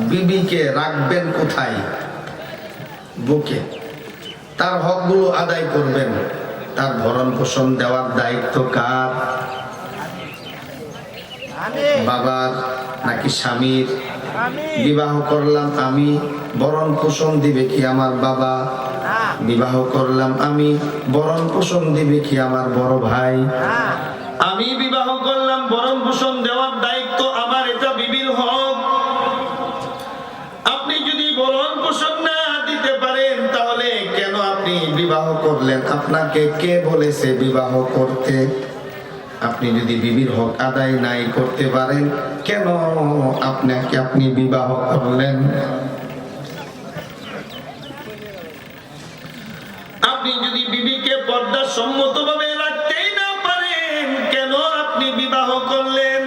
বিবিকে রাখবেন কোথায়? বুকে। তার হকগুলো আদায় করবেন। তার ভরণ পোষণ দেওয়ার দায়িত্ব কার? বাবার নাকি স্বামীর? বিবাহ করলাম আমি, ভরণ পোষণ দিবে কি আমার বাবা? বিবাহ করলাম আমি, ভরণ পোষণ দিবে কি আমার বড় ভাই? আমি বিবাহ করলাম, ভরণ পোষণ দেওয়ার দায়িত্ব আমার, এটা বিবির হক। আপনি যদি ভরণ পোষণ না দিতে পারেন তাহলে কেন আপনি বিবাহ করলেন? আপনাকে কে বলেছে বিবাহ করতে? আপনি যদি বিবির হক আদায় নাই করতে পারেন, কেন আপনি বিবাহ করলেন? আপনি যদি বিবিকে পর্দা সম্মতভাবে রাখতেই না পারেন, কেন আপনি বিবাহ করলেন?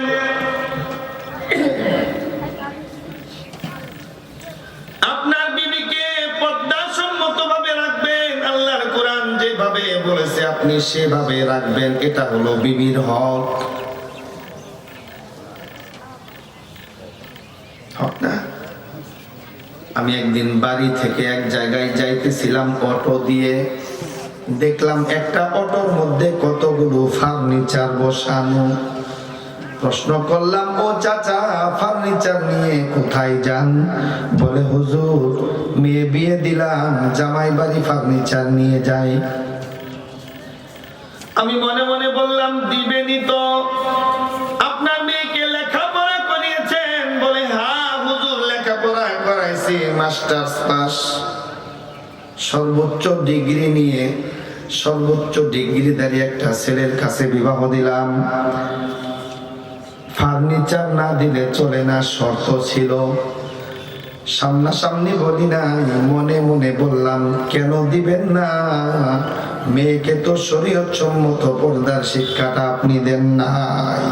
আপনার বিবিকে পর্দা সম্মতভাবে রাখবেন, আল্লাহর কোরআন যেভাবে বলেছে আপনি সেভাবে রাখবেন, এটা হলো বিবির হক। হক না? আমি একদিন বাড়ি থেকে এক জায়গায় যাইতেছিলাম অটো দিয়ে, দেখলাম একটা অটোর মধ্যে কতগুলো ফার্নিচার বসানো। প্রশ্ন করলাম, ও চাচা, ফার্নিচার নিয়ে কোথায় যান? বলে, হুজুর, মেয়ে বিয়ে দিলাম, জামাই বাড়ি ফার্নিচার নিয়ে যাই। আমি মনে মনে বললাম, দিবেনই তো। আপনার মেয়েকে লেখাপড়া করিয়েছেন? বলে, হ্যাঁ হুজুর, লেখাপড়া করাইছি, মাস্টার্স পাস। সর্বোচ্চ ডিগ্রি নিয়ে, সর্বোচ্চ ডিগ্রিধারী একটা ছেলের কাছে বিবাহ দিলাম। ফার্নিচার না দিলে চলে না, শর্ত ছিল। সামনাসামনি বলি নাই, মনে মনে বললাম, কেন দিবেন না? মেয়েকে তো শরীয়ত সম্মত পর্দার শিক্ষাটা আপনি দেন নাই।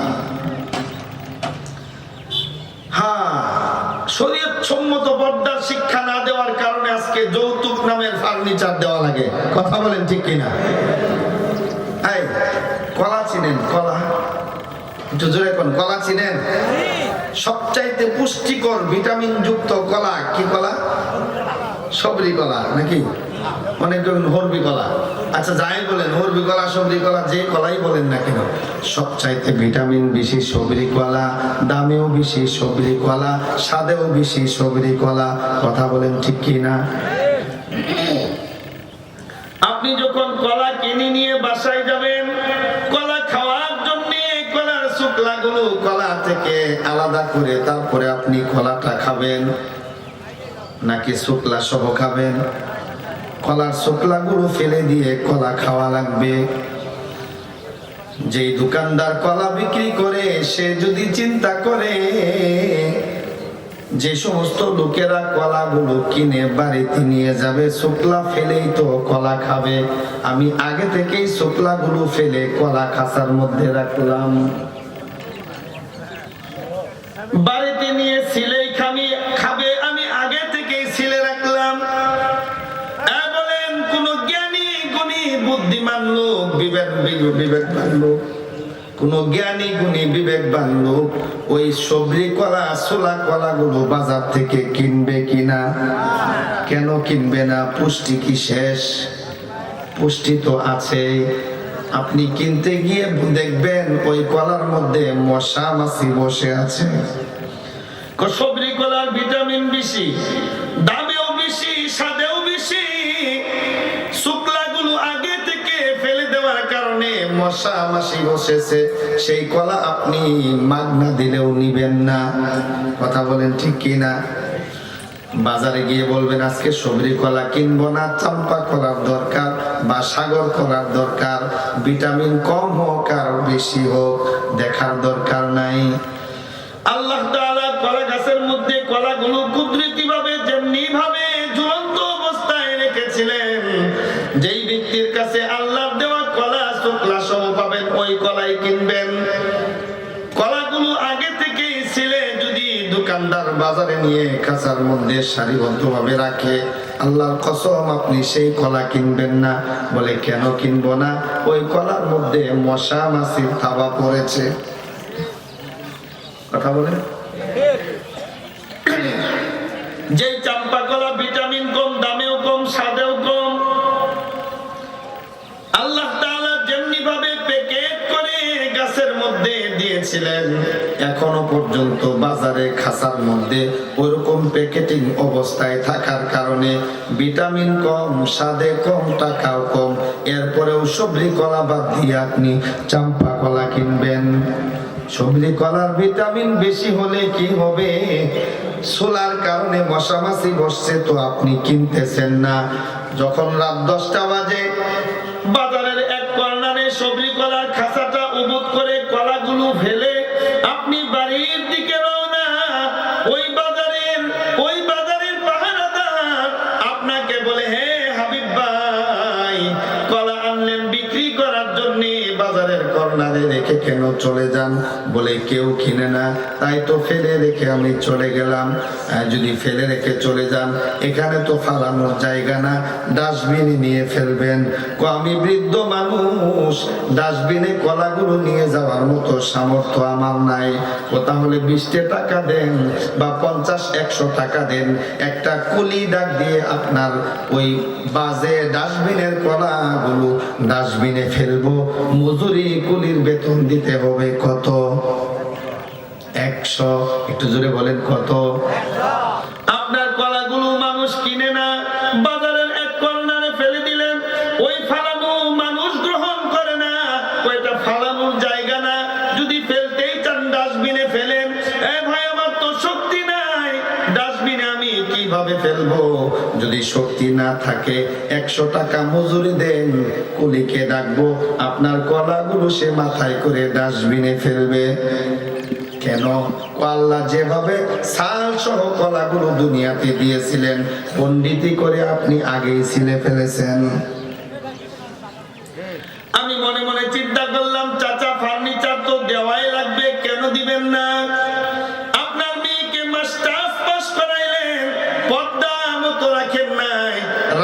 হ্যাঁ, শরীয়ত সম্মত পর্দার শিক্ষা না দেওয়ার কারণে আজকে যৌতুক নামের ফার্নিচার দেওয়া লাগে। কথা বলেন ঠিক কিনা? এই কলা চিনেন? কলা একটু জোরে কোন, কলা চিনেন? সবচাইতে পুষ্টিকর ভিটামিন যুক্ত কলা কি কলা? সবরি কলা নাকি? অনেক হরবি কলা। আচ্ছা, যাই বলেন, হরবি কলা, সবরি কলা, যে কলাই বলেন না কেন, সবচাইতে ভিটামিন বেশি সবরি কলা, দামেও বেশি সবরি কলা, স্বাদেও বেশি সবরি কলা। কথা বলেন ঠিক কি না? আপনি যখন কলা কিনে নিয়ে বাসায় যাবেন, কলা খাওয়ার জন্য কলার শুকলাগুলো কলা থেকে আলাদা করে তারপরে আপনি কলাটা খাবেন, নাকি শুকলা সহ খাবেন? কলার শুকলাগুলো ফেলে দিয়ে কলা খাওয়া লাগবে। যেই দোকানদার কলা বিক্রি করে সে যদি চিন্তা করে যে সমস্ত লোকেরা কলাগুলো কিনে বাড়িতে নিয়ে যাবে, শুকলা ফেলেই তো কলা খাবে, আমি আগে থেকেই শুকলাগুলো ফেলে কলা খাঁচার মধ্যে রাখলাম, বাড়িতে নিয়ে সিলেই খাবে, আমি আগে থেকেই সিলে রাখলাম। বলেন, কোন জ্ঞানী গুণী বুদ্ধিমান লোক, বিবেকবান লোক, কোন জ্ঞানী গুণী বিবেকবান লোক ওই সবরি কলা, ছোলা কলাগুলো বাজার থেকে কিনবে কিনা? কেন কিনবে না? পুষ্টি কি শেষ? পুষ্টি তো আছে। আপনি কিনতে গিয়ে দেখবেন ওই কলার মধ্যে মশা মাছি বসে আছে। সবরি কলার ভিটামিন বেশি, দামেও বেশি, স্বাদেও বেশি। শুকলাগুলো আগে থেকে ফেলে দেওয়ার কারণে মশা মাছি বসেছে, সেই কলা আপনি মাগনা দিলেও নিবেন না। কথা বলেন ঠিক কিনা? বাজারে গিয়ে বলবেন, আজকে সবরি কলা কিনবো না, চাম্পা কলার দরকার বা সাগর কলার দরকার, ভিটামিন কম হোক আর বেশি হোক দেখার দরকার নাই। আল্লাহ তাআলা কলা গাছের মধ্যে কলাগুলো কুদরতি ভাবে যেমনি ভাবে ঝুলন্ত অবস্থায় রেখেছিলেন, যেই ব্যক্তির কাছে আল্লাহর দেওয়া কলা শুকলা সহ পাবেন ওই কলাই কিনবেন। কলাগুলো আগে থেকেই ছিলে যদি দোকানদার বাজারে নিয়ে কাঁচার মধ্যে সারিবদ্ধভাবে রাখে, আল্লাহর কসম আপনি সেই কলা কিনবেন না। বলে, কেন কিনবো না? ওই কলার মধ্যে মশা মাছির থাবা পড়েছে। কথা বলেন। যে চাম্পা কলা ভিটামিন কম, দামেও কম, স্বাদেও কম, আল্লাহ তাআলা যেমনি ভাবে প্যাকেট করে গাছের মধ্যে দিয়েছিলেন, এখনো পর্যন্ত বাজারে খাসার মধ্যে ওরকম প্যাকেটিং অবস্থায় থাকার কারণে ভিটামিন কম, স্বাদে কম, টাকাও কম, এরপরেও সবজি কলা বাদ দিয়ে আপনি চাম্পা কলা কিনবেন। সবজি কলার ভিটামিন বেশি হলে কি হবে? সোলার কারণে মশা মাছি বসছে, তো আপনি কিনতেছেন না। যখন রাত 10টা বাজে, বাজারের এক কর্নারে সবজি কলার খাঁচাটা উবুত করে কলাগুলো ফেলে আপনি বাড়ির দিকে রওনা। ওই বাজারের পাহারাদার আপনাকে বলে, হে হাবিব ভাই, কলা আনলেন বিক্রি করার জন্য, বাজারের কর্নারে রেখে কেন চলে যান? বলে কেউ কিনে না, তাই তো ফেলে রেখে আমি চলে গেলাম। যদি ফেলে রেখে চলে যান, এখানে তো ফালানোর জায়গা না, ডাস্টবিনে নিয়ে ফেলবেন। আমি বৃদ্ধ মানুষ, ডাস্টবিনে কলাগুলো নিয়ে যাওয়ার মতো সামর্থ্য আমার নাই। তাহলে 20 টাকা দেন বা 50-100 টাকা দেন, একটা কুলি ডাক দিয়ে আপনার ওই বাজে ডাস্টবিনের কলাগুলো ডাস্টবিনে ফেলবো। মজুরি কুলির বেতন দিতে হবে কত? 100। একটু জোরে বলেন কত? আপনার কলাগুলো মানুষ কিনে না, বাজারের এক কর্নারে ফেলে দিলেন। ওই ফালানো মানুষ গ্রহণ করে না, ওইটা ফালানোর জায়গা না। যদি ফেলতেই চান ডাস্টবিনে ফেলেন। ভাই, আমার তো শক্তি নাই, ডাস্টবিনে আমি কিভাবে ফেলবো? যদি শক্তি না থাকে 100 টাকা মজুরি দেন, কুলিকে ডাকবো, আপনার কলাগুলো সে মাথায় করে ডাস্টবিনে ফেলবে। কেন? আল্লাহ যেভাবে সাল সহ কলাগুলো দুনিয়াতে দিয়েছিলেন, পণ্ডিতি করে আপনি আগেই ছিলে ফেলেছেন। আমি মনে মনে চিন্তা করলাম, চাচা ফার্নিচার তো দেওয়াই লাগবে, কেন দিবেন না? আপনার মেয়েকে মাস্টার্স পাস করাইলেন, পর্দা মতো রাখেন নাই,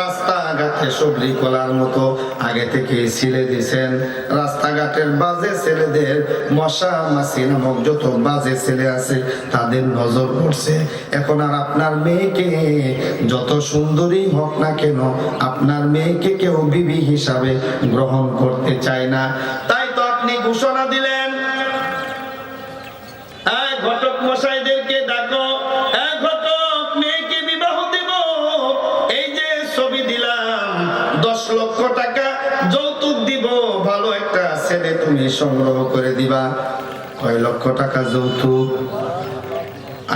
রাস্তাঘাটে সবজি কলার মতো আগে থেকে ছিলে দিছেন। রাস্তাঘাটের বাজে ছেলেদের, মশা মাছি নামক যত বাজে ছেলে আছে, তাদের নজর পড়ছে। এখন আর আপনার মেয়েকে যত সুন্দরী হোক না কেন, আপনার মেয়েকে কেউ বিবি হিসাবে গ্রহণ করতে চায় না। তাই তো আপনি ঘোষণা দিলেন, ঘটক মশাইদেরকে ডাকো, ঘটক মেয়েকে বিবাহ দেব, এই যে ছবি দিলাম, 10 লক্ষ টাকা যৌতুক দিব, ভালো একটা ছেলে তুমি সংগ্রহ করে দিবা। কয় লক্ষ টাকা যৌতুক?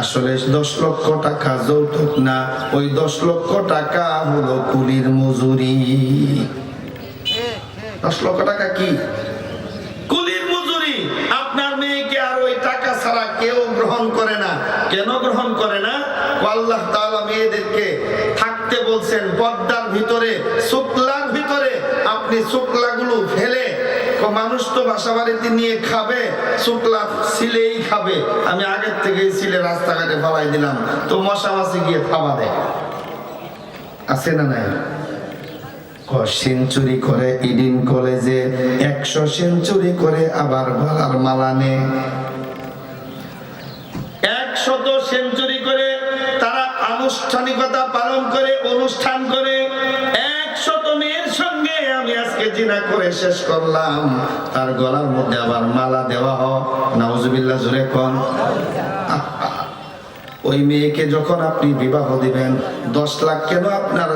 আসলে 10 লক্ষ টাকা যৌতুক না, ওই 10 লক্ষ টাকা হলো কুলির মজুরি। 10 লক্ষ টাকা কি? কুলির মজুরি। আপনার মেয়েকে আর ওই টাকা ছাড়া কেউ গ্রহণ করে না। কেন গ্রহণ করে না? আল্লাহ তাআলা মেয়েদেরকে থাকতে বলছেন পর্দার ভিতরে, শুক্লার ভিতরে। আপনি শুক্লাগুলো ফেলে, মানুষ তো বাসা বাড়িতে নিয়ে খাবে, শুক্লা ছিলেই খাবে। আমি আগের থেকেই ছিলে রাস্তাঘাটে ফেলাই দিলাম, তো মশা মাছি গিয়ে খাওয়া দেয়। আছে না নাই? সেঞ্চুরি করে ইডিন কলেজে, 100 সেঞ্চুরি করে আবার গলার মালা নে। 100 সেঞ্চুরি করে তারা আনুষ্ঠানিকতা পালন করে, অনুষ্ঠান করে। 100 মেয়ের সঙ্গে আমি আজকে জিনা করে শেষ করলাম, তার গলার মধ্যে আবার মালা দেওয়া হোক। নাউজুবিল্লাহ, জোরে কোন। ওই মেয়েকে যখন আপনি বিবাহ দিবেন, 10 লাখ কেন, আপনার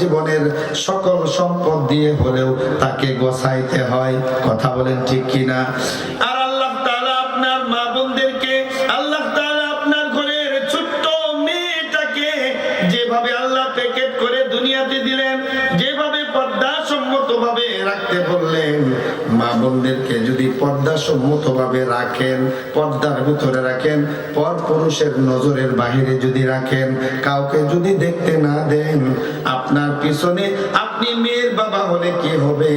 জীবনের সকল সম্পদ দিয়ে হলেও তাকে গোছাইতে হয়। কথা বলেন ঠিক কিনা? আর আল্লাহ তাআলা আপনার মা বোনদেরকে, আল্লাহ তাআলা আপনার ঘরের ছোট্ট মেয়েটাকে যেভাবে আল্লাহ প্যাকেট করে দুনিয়াতে দিলেন, যেভাবে পর্দা সম্মত ভাবে রাখতে বললেন, মা বোনদেরকে যদি পর্দা সম্মত ভাবে রাখেন, পর্দার ভিতরে রাখেন, পর পুরুষের নজরের বাহিরে যদি রাখেন, কাউকে যদি দেখতে না দেন, আপনার পিছনে আপনি মেয়ের বাবা হলে কি হবে?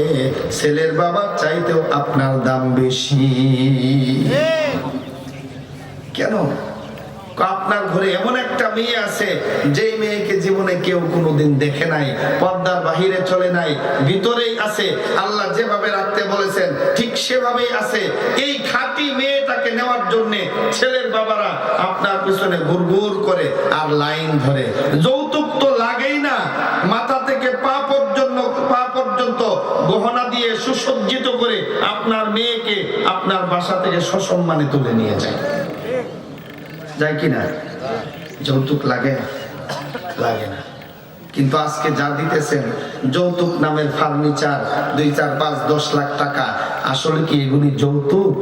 ছেলের বাবার চাইতেও আপনার দাম বেশি। কেন? আপনার ঘরে এমন একটা মেয়ে আছে, যেই মেয়েকে জীবনে কেউ কোনোদিন দেখে নাই, পর্দার বাহিরে চলে নাই, ভিতরেই আছে। আল্লাহ যেভাবে রাখতে বলেছেন ঠিক সেভাবেই আছে। এই খাঁটি মেয়েটাকে মেয়েটাকে নেওয়ার জন্য ছেলের বাবারা আপনার পিছনে ঘুরঘুর করে আর লাইন ধরে। যৌতুক তো লাগেই না, মাথা থেকে পা পর্যন্ত গহনা দিয়ে সুসজ্জিত করে আপনার মেয়েকে আপনার বাসা থেকে সসম্মানে তুলে নিয়ে যায়। যায় কিনা? যৌতুক লাগে? লাগে না। কিন্তু আজকে যা দিতেছেন যৌতুক নামের ফার্নিচার 2, 4, 5, 10 লাখ টাকা, আসলে কি এগুলি যৌতুক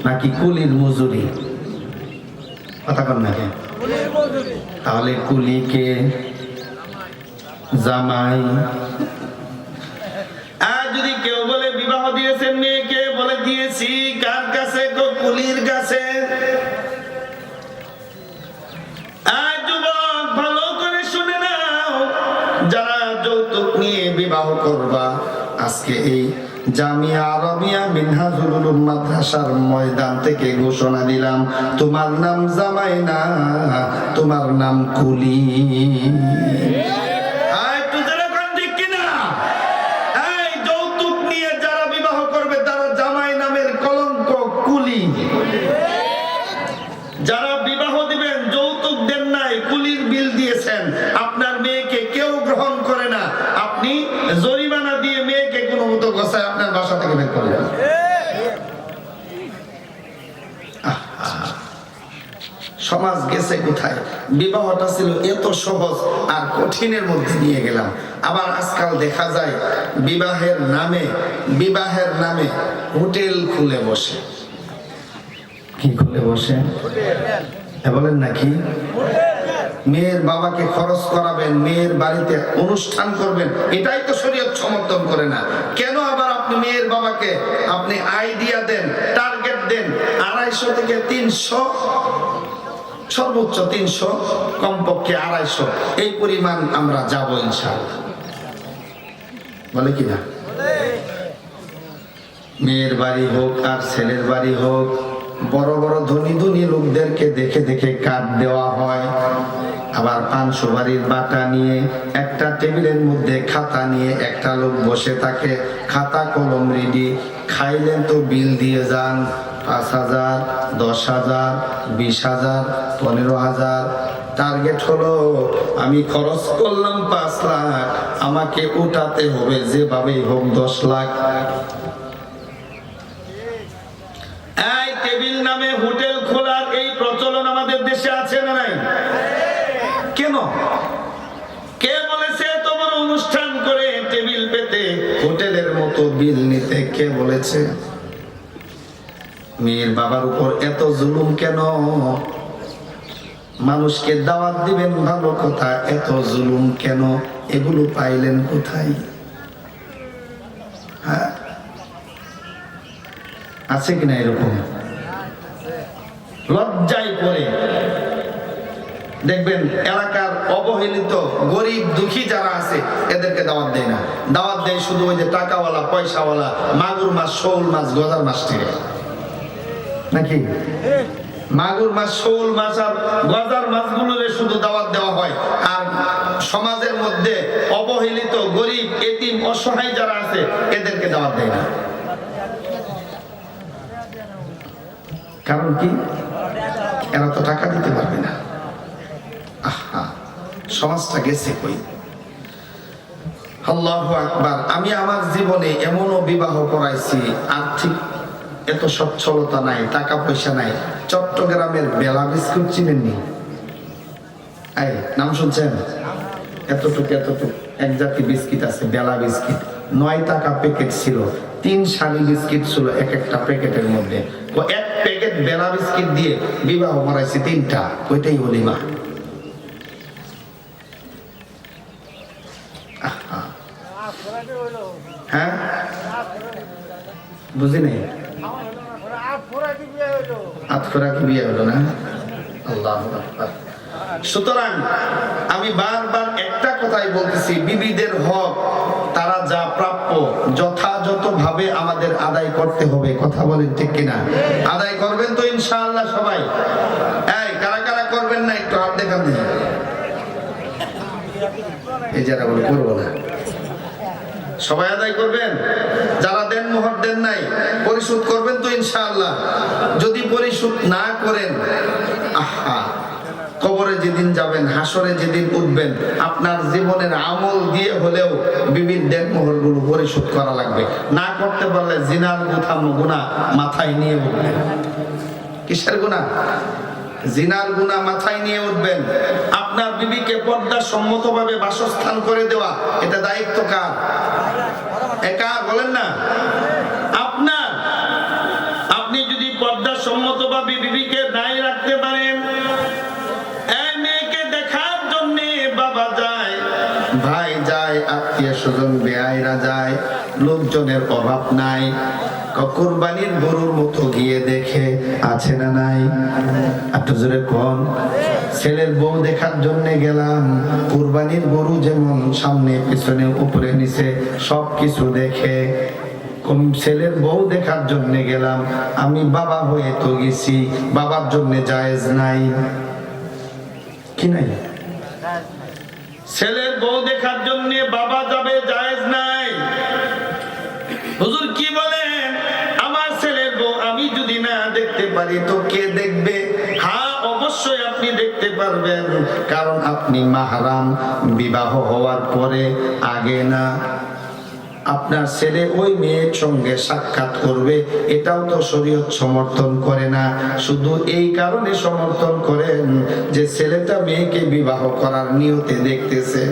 নাকি কুলির মজুরি? কথা কন না কেন? তাহলে কুলিকে জামাই। আর যদি কেউ বলে বিবাহ দিয়েছেন মেয়েকে, বলে দিয়েছি কার কাছে? কুলির কাছে। যারা যৌতুক নিয়ে বিবাহ করবা, আজকে এই জামিয়া আরবিয়া মিনহাজুল উলুম মাদ্রাসার ময়দান থেকে ঘোষণা দিলাম, তোমার নাম জামাই না, তোমার নাম কুলি। যৌতুক নিয়ে যারা বিবাহ করবে তারা জামাই নামের কলঙ্ক, কুলি। যারা বিবাহ দিবেন যৌতুক দেন নাই, কুলির বিল দিয়েছেন, আপনার মেয়েকে কেউ গ্রহণ করে না, আপনি জরিমানা দিয়ে মেয়েকে কোনো মতো গোছায় আপনার বাসা থেকে বের করলেন। সমাজ গেছে কোথায়? বিবাহটা ছিল এত সহজ আর কঠিনের মধ্যে নিয়ে গেলাম। আবার আজকাল দেখা যায় বিবাহের নামে হোটেল খুলে বসে। কি খুলে বসে? বলেন নাকি? মেয়ের বাবাকে খরচ করাবেন, মেয়ের বাড়িতে অনুষ্ঠান করবেন, এটাই তো শরীয়ত সমর্থন করে না। কেন আবার আপনি মেয়ের বাবাকে আপনি আইডিয়া দেন, টার্গেট দেন 250 থেকে 300, সর্বোচ্চ 300, কমপক্ষে 250, এই পরিমাণ আমরা যাব ইনশাআল্লাহ। বলে কিনা? মেয়ের বাড়ি হোক আর ছেলের বাড়ি হোক, বড় বড় ধনী ধনী লোকদেরকে দেখে দেখে কার্ড দেওয়া হয়। আবার পান সুপারির বাটা নিয়ে একটা টেবিলের মধ্যে খাতা নিয়ে একটা লোক বসে থাকে, খাতা কলম রেডি। খাইলেন তো বিল দিয়ে যান, 5,000, 10,000, 20,000, 15,000। টার্গেট হলো আমি খরচ করলাম 5 লাখ, আমাকে উঠাতে হবে যেভাবেই হোক 10 লাখ। এই টেবিল নামে হোটেল খোলার এই প্রচলন আমাদের দেশে আছে না নাই? কেন? কে বলেছে এত বড় অনুষ্ঠান করে টেবিল পেতে হোটেলের মতো বিল নিতে? কে বলেছে? মেয়ের বাবার উপর এত জুলুম কেন? মানুষকে দাওয়াত দিবেন ভালো কথা, এত জুলুম কেন? এগুলো পাইলেন কোথায়? হ্যাঁ, আছে কিনা এরকম? লজ্জায় পড়ে দেখবেন এলাকার অবহেলিত গরিব দুঃখী যারা আছে এদেরকে দাওয়াত দেয় না। দাওয়াত দেয় শুধু ওই যে টাকাওয়ালা, পয়সাওয়ালা, মাগুর মাছ, শোল মাছ, গজার মাছ থেকে নাকি? মাগুর মাছ, শোল মাছ আর গজার মাছগুলোরে শুধু দাওয়াত দেওয়া হয়। আর সমাজের মধ্যে অবহেলিত গরিব, এতিম, অসহায় যারা আছে এদেরকে দাওয়াত দেয় না। কারণ কি? এরা তো টাকা দিতে পারবে না। আহা, সমাজটা গেছে কই? আল্লাহু আকবার। আমি আমার জীবনে এমনও বিবাহ করাইছি, আর্থিক এত সচ্ছলতা নাই, টাকা পয়সা নাই। চট্টগ্রামের বেলা বিস্কুট চিনেননি? এই নাম শুনছেন? এতটুকু এক জাতি বিস্কিট আছে, বেলা বিস্কিট। 9 টাকা প্যাকেট ছিল, 3 সারি বিস্কিট ছিল এক একটা প্যাকেটের মধ্যে। এক প্যাকেট বেলা বিস্কিট দিয়ে বিবাহ করাইছি 3টা, ওইটাই ওলিমা। হ্যাঁ, বুঝি নাই। আতখোরা কি বিয়ে হলো না? আল্লাহু আকবার। সুতরাং আমি বারবার একটা কথাই বলতেছি, বিবিদের হক তারা যা প্রাপ্য যথাযথভাবে আমাদের আদায় করতে হবে। কথা বলেন ঠিক কিনা? আদায় করবেন তো ইনশাআল্লাহ সবাই? এই কারা কারা করবেন না একটু হাত দেখান দিন। এই যারা বলে করবো না, সবাই আদায় করবেন। যারা দেন মোহর দেন নাই পরিশোধ করবেন তো ইনশাআল্লাহ। যদি পরিশোধ না করেন, আহা, কবরে যেদিন যাবেন, হাসরে যেদিন উঠবেন, আপনার জীবনের আমল দিয়ে হলেও বিবির দেন মোহর গুলো পরিশোধ করা লাগবে। না করতে পারলে জিনার গুনাহ মাথায় নিয়ে উঠবেন। কিসের গুনাহ? জিনার গুনাহ মাথায় নিয়ে উঠবেন। আপনার বিবিকে পর্দা সম্মতভাবে বাসস্থান করে দেওয়া, এটা দায়িত্ব কার? একা বলেন না আপনার। আপনি যদি পর্দা সম্মতভাবে বিবিকে দায়ী রাখতে পারেন, এই মেয়েকে দেখার জন্য বাবা যায়, ভাই যায়, আত্মীয় স্বজন বেআইরা যায়, লোকজনের অভাব নাই। কুরবানির গরুর মতো গিয়ে দেখে, আছে না নাই? একটু জোরে কোন। ছেলের বউ দেখার জন্য গেলাম, কুরবানির গরু যেমন সামনে পিছনে উপরে নিচে সবকিছু দেখে। ছেলের বউ দেখার জন্য গেলাম, আমি বাবা হয়ে তো গেছি, বাবার জন্য জায়েজ নাই কি নাই? ছেলের বউ দেখার জন্য বাবা যাবে, জায়েজ নাই। হুজুর কি বলেন? আমার ছেলের বউ আমি যদি না দেখতে পারি তো কে দেখবে? হ্যাঁ, অবশ্যই আপনি দেখতে পারবেন, কারণ আপনি মাহরাম, বিবাহ হওয়ার পরে, আগে না। আপনার ছেলে ওই মেয়ের সঙ্গে সাক্ষাৎ করবে, এটাও তো শরীয়ত সমর্থন করে না। শুধু এই কারণে সমর্থন করেন যে ছেলেটা মেয়েকে বিবাহ করার নিয়তে দেখতেছে।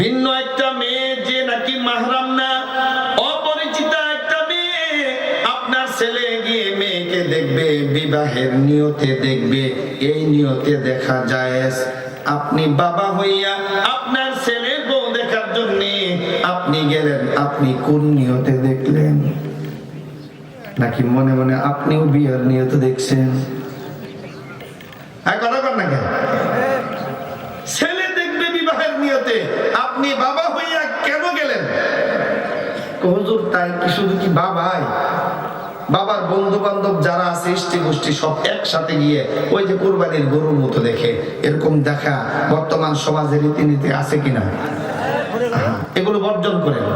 ভিন্ন একটা মেয়ে যে নাকি মাহরাম না, অপরিচিতা একটা মেয়ে, আপনার ছেলে গিয়ে মেয়েকে দেখবে, বিবাহের নিয়তে দেখবে, এই নিয়তে দেখা জায়েজ। আপনি বাবা হইয়া আপনার ছেলের বউ দেখার জন্য আপনি গেলেন, আপনি কোন নিয়তে দেখলেন? নাকি মনে মনে আপনিও বিয়ের নিয়তে দেখছেন? কথা কর না কেন? ছেলে দেখবে বিবাহের নিয়তে, আপনি বাবা হইয়া কেন গেলেন? হুজুর তাই কি শুধু কি বাবাই? বাবার বন্ধু বান্ধব যারা আছে, ইষ্টি গোষ্ঠী সব একসাথে গিয়ে ওই যে কুরবানির গরুর মতো দেখে, এরকম দেখা বর্তমান সমাজের রীতিনীতি আছে কিনা? এগুলো বর্জন করেন,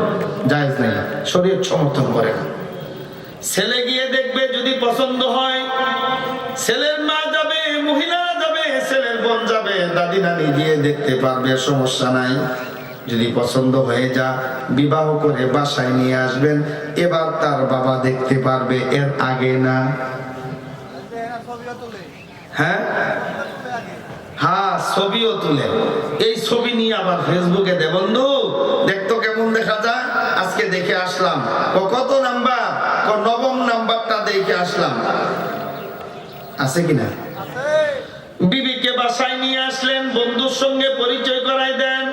জায়েজ নেই, শরীয়ত সমর্থন করেন। ছেলে গিয়ে দেখবে, যদি পছন্দ হয়, ছেলের মা যাবে, মহিলা যাবে, ছেলের বোন যাবে, দাদি নানি গিয়ে দেখতে পারবে, সমস্যা নাই। যদি পছন্দ হয়ে যা, বিবাহ করে বাসায় নিয়ে আসবেন, এবার তার বাবা দেখতে পারবে, এর আগে না। হ্যাঁ হ্যাঁ, ছবিও তুলে, এই ছবি নিয়ে আবার ফেসবুকে দে, বন্ধু দেখতো কেমন দেখা যায়, আজকে দেখে আসলাম। কত নাম্বার? নবম নাম্বারটা দেখে আসলাম। আছে কিনা? বিবিকে বাসায় নিয়ে আসলেন, বন্ধুর সঙ্গে পরিচয় করাই দেন।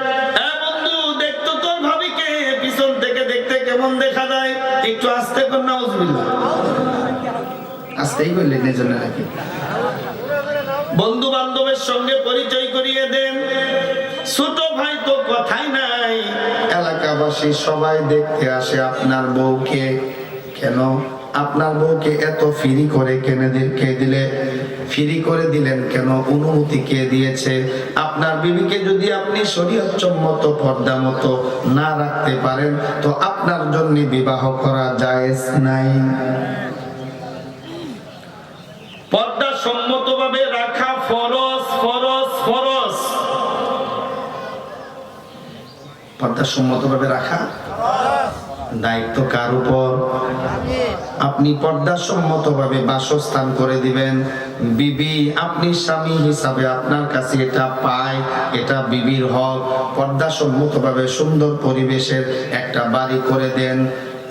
বন্ধু দেখতো তোর ভাবিকে পিছন থেকে দেখতে কেমন দেখা যায়, একটু আস্তে কর, নাউজুবিল্লাহ। আস্তেই করলেন এজন্য নাকি? বন্ধু বান্ধবের সঙ্গে পরিচয় করিয়ে দেন। ছোট ভাই তো কথাই নাই, এলাকাবাসী সবাই দেখতে আসে আপনার বউকে। কেন আপনার বউকে এত ফ্রি করে কে দিলে? ফ্রি করে দিলেন কেন? অনুমতি কে দিয়েছে? আপনার বিবিকে যদি আপনি শরীয়ত সম্মত পর্দা মতো না রাখতে পারেন, তো আপনার জন্য বিবাহ করা জায়েজ নাই। পর্দা সম্মতভাবে রাখা ফরজ, ফরজ, ফরজ। পর্দা সম্মতভাবে রাখা দায়িত্ব কার উপর? আপনি পর্দা সম্মতভাবে বাসস্থান করে দিবেন। বিবি আপনি স্বামী হিসাবে আপনার কাছে এটা পায়, এটা বিবির হক। পর্দা সম্মতভাবে সুন্দর পরিবেশের একটা বাড়ি করে দেন।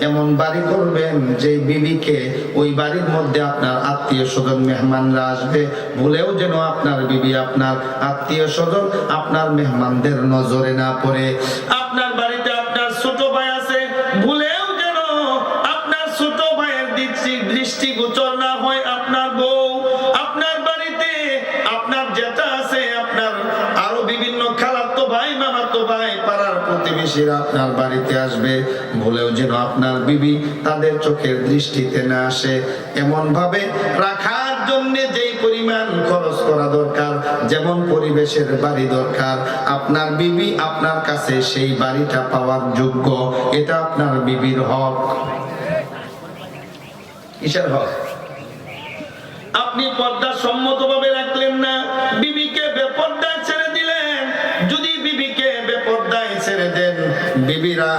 এমন বাড়ি করবেন যে বিবিকে ওই বাড়ির মধ্যে আপনার আত্মীয় স্বজন মেহমানরা আসবে, ভুলেও যেন আপনার বিবি, আপনার আত্মীয় স্বজন, আপনার মেহমানদের নজরে না পড়ে। আপনার বাড়িতে আপনার ছোট ভাই আছে, ভুলেও যেন আপনার ছোট ভাইয়ের দৃষ্টিগোচর না হয় আপনার বউ। আপনার বাড়িতে আপনার যেটা আছে, আপনার আরো বিভিন্ন খালাতো ভাই, মামাতো ভাই, পাড়ার প্রতিবেশীরা আপনার বাড়িতে আসবে, ভুলেও যেন আপনার বিবি তাদের চোখের দৃষ্টিতে না আসে। এমন ভাবে রাখার জন্য যেই পরিমাণ খরচ করা দরকার, যেমন পরিবেশের বাড়ি দরকার, আপনার বিবি আপনার কাছে সেই বাড়িটা পাওয়ার যোগ্য, এটা আপনার বিবির হক। কিসের হক? আপনি পর্দা সম্মতভাবে রাখলেন না, বিবিকে বেপর্দায় ছেড়ে দিলেন। যদি বিবিকে বেপর্দায় ছেড়ে দেন, বিবিরা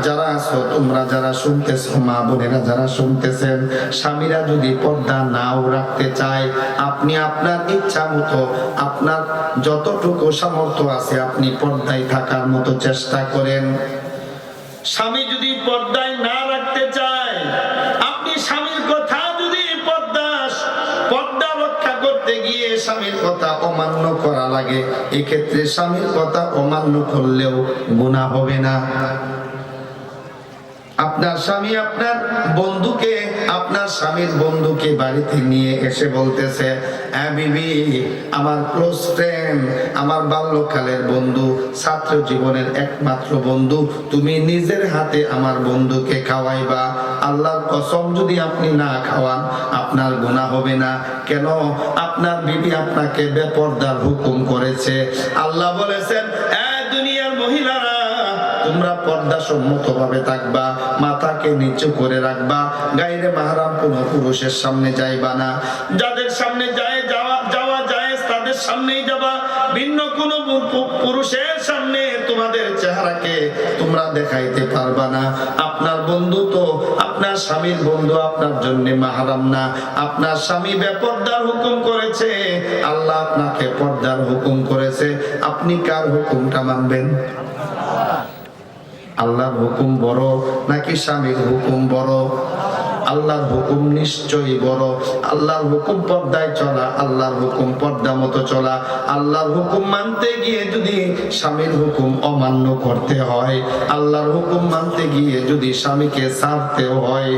যারা আছো, তোমরা যারা শুনতেছো, মা বোনেরা যারা শুনতেছেন, স্বামীরা যদি পর্দা নাও রাখতে চায়, আপনি আপনার ইচ্ছা মতো, আপনার যতটুকু সামর্থ্য আছে, আপনি পর্দায় থাকার মতো চেষ্টা করেন। স্বামী যদি পর্দায় না রাখতে চায়, আপনি স্বামীর কথা যদি পর্দা রক্ষা করতে গিয়ে স্বামীর কথা অমান্য করা লাগে, এক্ষেত্রে স্বামীর কথা অমান্য করলেও গুনাহ হবে না। আপনার স্বামী আপনার বন্ধুকে, আপনার স্বামীর বন্ধুকে বাড়িতে নিয়ে এসে বলতেছে, হ্যাঁ বিবি, আমার ক্লোজ ফ্রেন্ড, আমার বাল্যকালের বন্ধু, ছাত্র জীবনের একমাত্র বন্ধু, তুমি নিজের হাতে আমার বন্ধুকে খাওয়াইবা। আল্লাহর কসম, যদি আপনি না খাওয়ান আপনার গুনাহ হবে না। কেন? আপনার বিবি আপনাকে বেপরদার হুকুম করেছে। আল্লাহ বলেছেন, দুনিয়ার মহিলারা, তোমরা পর্দা সম্মত ভাবে থাকবা, মাথাকে নিচু করে রাখবা, গায়রে মাহরাম কোন পুরুষের সামনে যাইবা না। যাদের সামনে যাওয়া যায় তাদের সামনেই যাবা, ভিন্ন কোন পুরুষের সামনে তোমাদের চেহারাকে তোমরা দেখাইতে পারবা না। আপনার বন্ধু তো, আপনার স্বামীর বন্ধু আপনার জন্য মাহরাম না। আপনার স্বামী বেপর্দার হুকুম করেছে, আল্লাহ আপনাকে পর্দার হুকুম করেছে, আপনি কার হুকুমটা মানবেন? আল্লাহর হুকুম বড় নাকি স্বামীর হুকুম বড়? আল্লাহর হুকুম নিশ্চয়ই বড়। আল্লাহর হুকুম পর্দায় চলা, আল্লাহর হুকুম পর্দা মতো চলা। আল্লাহর হুকুম মানতে গিয়ে যদি স্বামীর হুকুম অমান্য করতে হয়, আল্লাহর হুকুম মানতে গিয়ে যদি স্বামীকে ছাড়তেও হয়,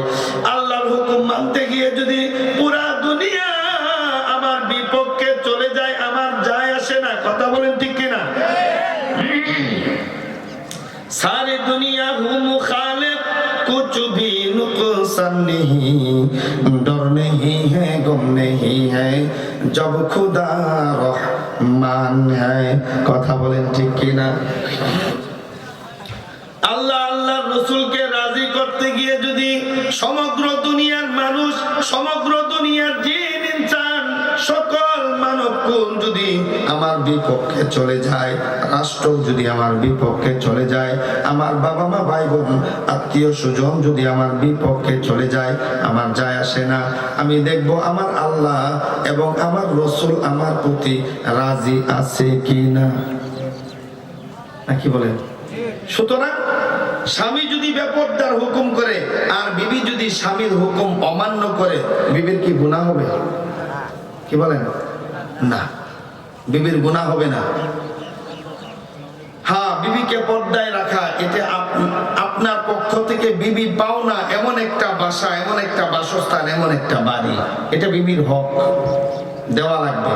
আল্লাহর হুকুম মানতে গিয়ে যদি পুরা দুনিয়া আমার বিপক্ষে চলে যায়, আমার যায় আসে না। কথা বলেন ঠিক কিনা? सारी दुनिया हूँ मुखालिफ, कुछ भी नुकसान नहीं, डर नहीं है, गम नहीं है, जब खुदा रहमान है। কথা বলেন ঠিক কিনা? আল্লাহ আল্লাহর রাসূলকে রাজি করতে গিয়ে যদি সমগ্র দুনিয়ার মানুষ, সমগ্র দুনিয়ার জিন ইনসান, সকল মানবকুল যদি আমার বিপক্ষে চলে যায়, রাষ্ট্র যদি আমার বিপক্ষে চলে যায়, আমার বাবা মা ভাই বোন আত্মীয় স্বজন যদি আমার বিপক্ষে চলে যায়, আমার যায় আসে না। আমি দেখব আমার আল্লাহ এবং আমার রাসূল আমার প্রতি রাজি আছে কিনা। নাকি বলেন? সুতরাং স্বামী যদি বেপরদার হুকুম করে আর বিবি যদি স্বামীর হুকুম অমান্য করে, বিবির কি গুনাহ হবে? কি বলেন? না, বিবির গুনাহ হবে না। হ্যাঁ, বিবিকে পর্দায় রাখা, এটা আপনার পক্ষ থেকে বিবি পাওনা, এমন একটা বাসা, এমন একটা বাসস্থান, এমন একটা বাড়ি, এটা বিবির হক, দেওয়া লাগবে।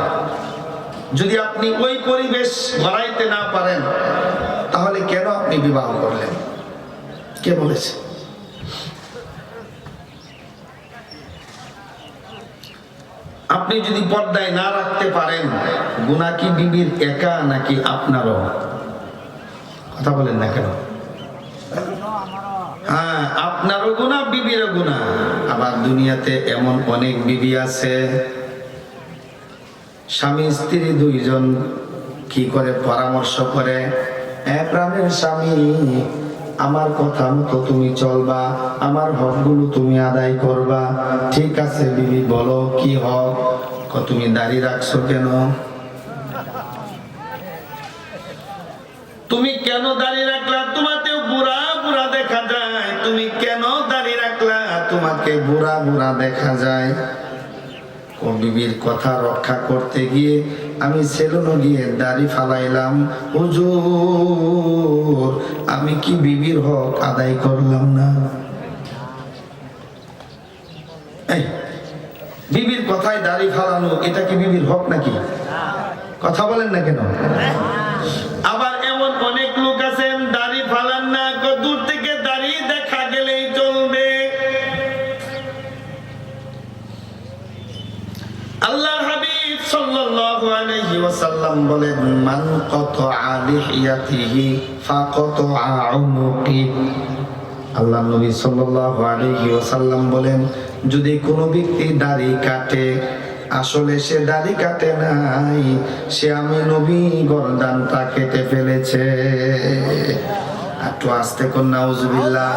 যদি আপনি ওই পরিবেশ গড়াইতে না পারেন, তাহলে কেন আপনি বিবাহ করলেন? কে বলেছে? আপনি যদি পর্দায় না রাখতে পারেন, গুনাহ কি বিবির একা নাকি আপনারও? কথা বলেন না কেন? হ্যাঁ, আপনারও গুনাহ, বিবিরও গুনাহ। আবার দুনিয়াতে এমন অনেক বিবি আছে, স্বামী স্ত্রী দুইজন কি করে পরামর্শ করে, প্রাণের স্বামী, আমার কথা মতো তুমি চলবা, আমার হকগুলো তুমি আদায় করবা। ঠিক আছে বিবি, বলো কি হক? তুমি দাড়ি রাখছো কেন? তুমি কেন দাড়ি রাখলা? তোমাকে বুড়া বুড়া দেখা যায়, তুমি কেন দাড়ি রাখলা? তোমাকে বুড়া বুড়া দেখা যায়। ও বিবির কথা রক্ষা করতে গিয়ে আমি সেলুনে গিয়ে দাড়ি ফালাইলাম, হুজুর আমি কি বিবির হক আদায় করলাম না? এই বিবির কথায় দাড়ি ফালানো, এটা কি বিবির হক নাকি? কথা বলেন না কেন? আবার এমন অনেক লোক আছেন দাড়ি ফালান না, দূর থেকে দাড়ি দেখা গেলেই চলবে। আল্লাহর হাবিব সাল্লাল্লাহু আলাইহি ওয়াসাল্লাম বলেন, মান কাতা'a লিহিয়াতিহি ফাকাতা'a উনুকি। আল্লাহ নবী সাল্লাল্লাহু আলাইহি ওয়াসাল্লাম বলেন, যদি কোনো ব্যক্তি দাড়ি কাটে, আসলে সে দাড়ি কাটে নাই, সে আমি নবী গর্দানটা কেটে ফেলেছে। একটু আস্তে কোন নাউজুবিল্লাহ।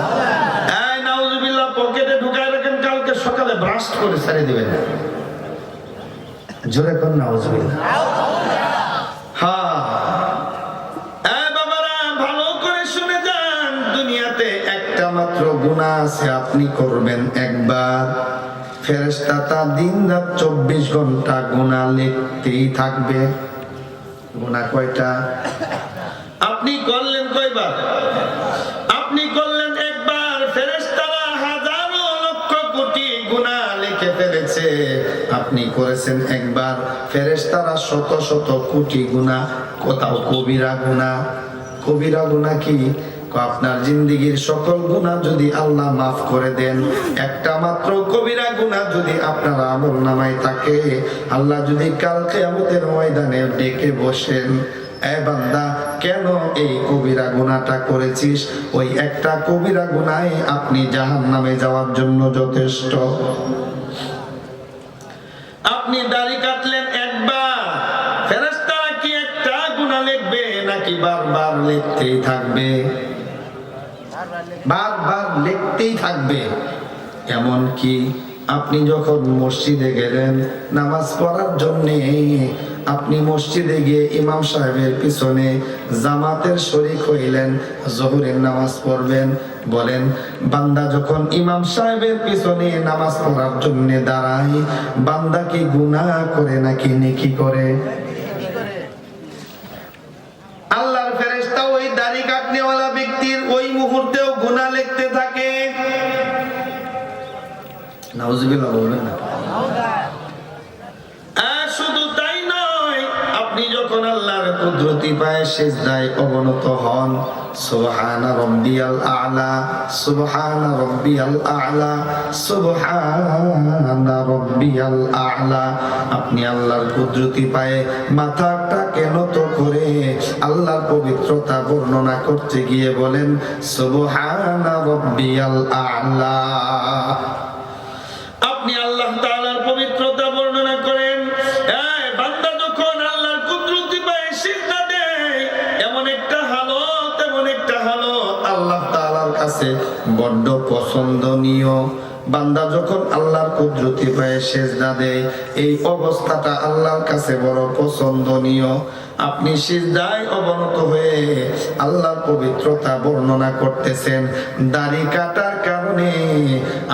এই নাউজুবিল্লাহ পকেটে ঢুকায় রাখেন, কালকে সকালে ব্রাশ করে ছেড়ে দিবেন। জোরে কোন নাউজুবিল্লাহ। হ্যাঁ, এই বাবারা ভালো করে শুনে যান, দুনিয়াতে একটা মাত্র গুনাহ আছে, আপনি করবেন একবার, ফেরেশতা তা দিন রাত 24 ঘন্টা গুনাহ লিখতেই থাকবে। গুনাহ কয়টা? আপনি করলেন কয়বার? আপনি করলেন একবার, ফেরেশতারা হাজারো লক্ষ কোটি গুনাহ লিখে ফেলেছে। আপনি করেছেন একবার, ফেরেশতারা শত শত কোটি গুনাহ। কোথাও কবিরা গুনাহ। কবিরা গুনাহ কি? আপনার জিন্দেগীর সকল গুনাহ যদি আল্লাহ মাফ করে দেন, একটা মাত্র কবিরা গুনাহ যদি আপনার আমলনামায় থাকে, আল্লাহ যদি কাল কিয়ামতের ময়দানে ডেকে বসেন, এ বান্দা কেন এই কবিরা গুনাহটা করেছিস, ওই একটা কবিরা গুনাহ আপনি জাহান্নামে যাওয়ার জন্য যথেষ্ট। আপনি দাড়ি কাটলেন একবার, ফেরেশতারা কি একটা গুনাহ লিখবে নাকি বারবার লিখতেই থাকবে? বারবার লিখতেই থাকবে। এমন কি আপনি যখন মসজিদে গেলেন নামাজ পড়ার জন্য, আপনি মসজিদে গিয়ে ইমাম সাহেবের পিছনে জামাতের শরীক হইলেন, জোহরের নামাজ পড়বেন, বলেন বান্দা যখন ইমাম সাহেবের পিছনে নামাজ পড়ার জন্য দাঁড়ায়, বান্দা কি গুনাহ করে নাকি নেকি করে? আল্লাহর ফেরেশতা ওই দাড়ি কাটনেওয়ালা ব্যক্তির ওই মুহূর্তেও গুনাহ লিখতে থাকে। নাউজুবিল্লাহ বলবেন না। শুধু তাই নয়, আপনি যখন আল্লাহর কুদরতি পায়ে সিজদায় অবনত হন, সুবহান রাব্বিয়াল আ'লা, সুবহান রাব্বিয়াল আ'লা, সুবহান রাব্বিয়াল আ'লা, আপনি আল্লাহর কুদরতি পায়ে মাথাটাকে নত করে আল্লাহর পবিত্রতা বর্ণনা করতে গিয়ে বলেন সুবহান রাব্বিয়াল আ'লা। আপনি আল্লাহ তাআলার পবিত্রতা বর্ণনা করেন। এই বান্দা যখন আল্লাহর কুদরতি পায়ে সিজদা দেয়, এমন একটা হালত, এমন একটা হালত আল্লাহ তাআলার কাছে বড্ড পছন্দনীয়। বান্দা যখন আল্লাহর কুদরতি পায়ে সিজদা দেয়, এই অবস্থাটা আল্লাহর কাছে বড় পছন্দনীয়। আপনি সিজদায় অবনত হয়ে আল্লাহর পবিত্রতা বর্ণনা করতেছেন, দাড়ি কাটার কারণে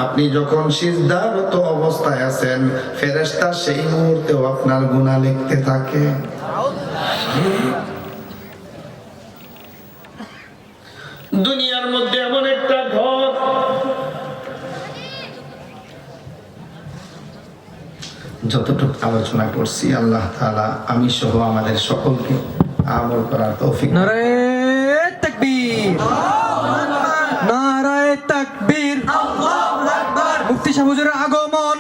আপনি যখন সিজদারত অবস্থায় আছেন, ফেরেশতা সেই মুহূর্তেও আপনার গুনাহ লিখতে থাকে। দুনিয়ার মধ্যে এমন একটা ঘর, যতটুকু আলোচনা করছি আল্লাহ তাআলা আমি সহ আমাদের সকলকে আমল করার তৌফিক। নারায়ে তাকবীর, নারায়ে তাকবীর, আল্লাহু আকবার। মুফতি সাহেব হুজুরের আগমন,